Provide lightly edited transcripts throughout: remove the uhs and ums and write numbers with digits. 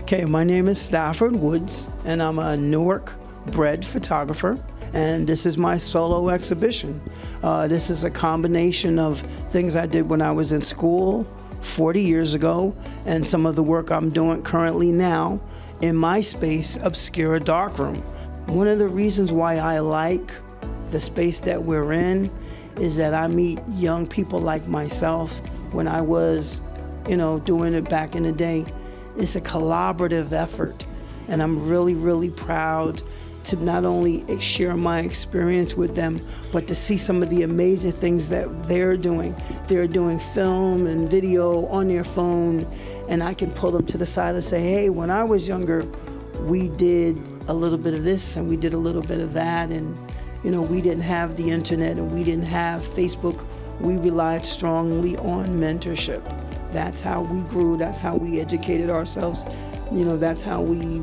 Okay, my name is Stafford Woods, and I'm a Newark-bred photographer, and this is my solo exhibition. This is a combination of things I did when I was in school 40 years ago, and some of the work I'm doing currently now in my space, Obscura Darkroom. One of the reasons why I like the space that we're in is that I meet young people like myself. When I was, doing it back in the day, it's a collaborative effort, and I'm really, really proud to not only share my experience with them, but to see some of the amazing things that they're doing. They're doing film and video on their phone, and I can pull them to the side and say, hey, when I was younger, we did a little bit of this and we did a little bit of that, and we didn't have the internet and we didn't have Facebook. We relied strongly on mentorship. That's how we grew, that's how we educated ourselves. That's how we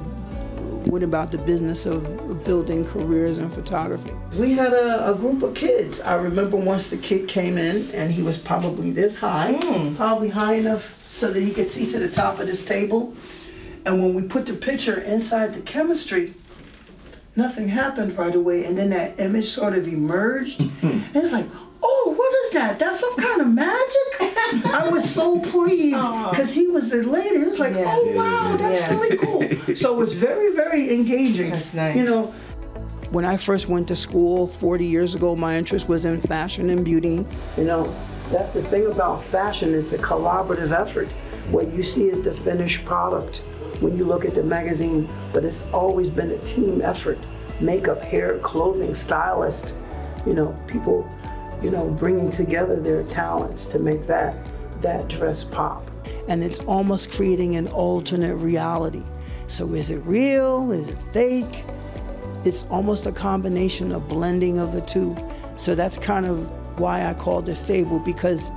went about the business of building careers in photography. We had a group of kids. I remember once the kid came in and he was probably this high, probably high enough so that he could see to the top of this table. And when we put the picture inside the chemistry, nothing happened right away, and then that image sort of emerged. And it's like, oh, what is that? That's some kind of magic? I was so pleased because he was elated. He was like, oh, wow, that's really cool. So it's very, very engaging. That's nice. When I first went to school 40 years ago, my interest was in fashion and beauty. That's the thing about fashion. It's a collaborative effort. What you see is the finished product when you look at the magazine, but it's always been a team effort. Makeup, hair, clothing, stylist, people, bringing together their talents to make that dress pop. And it's almost creating an alternate reality. So is it real? Is it fake? It's almost a combination of blending of the two. So that's kind of why I called it Fable, because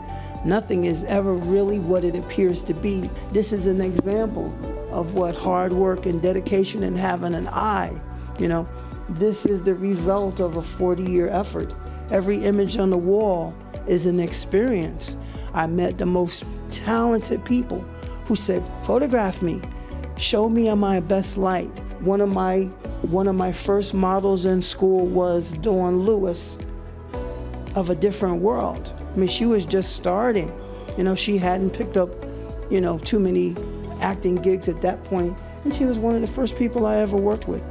nothing is ever really what it appears to be. This is an example of what hard work and dedication and having an eye, this is the result of a 40-year effort. Every image on the wall is an experience. I met the most talented people who said, photograph me, show me in my best light. One of my first models in school was Dawn Lewis of A Different World. I mean, she was just starting. She hadn't picked up, too many acting gigs at that point, and she was one of the first people I ever worked with.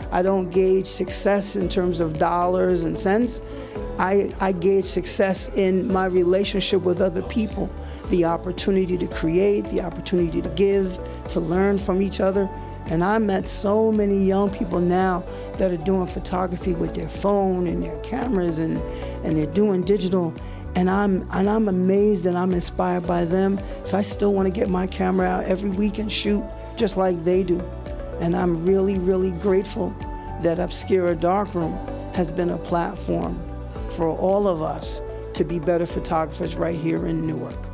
I don't gauge success in terms of dollars and cents. I gauge success in my relationship with other people, the opportunity to create, the opportunity to give, to learn from each other. And I met so many young people now that are doing photography with their phone and their cameras, and they're doing digital. And I'm amazed and I'm inspired by them. So I still want to get my camera out every week and shoot just like they do. And I'm really, really grateful that Obscura Darkroom has been a platform for all of us to be better photographers right here in Newark.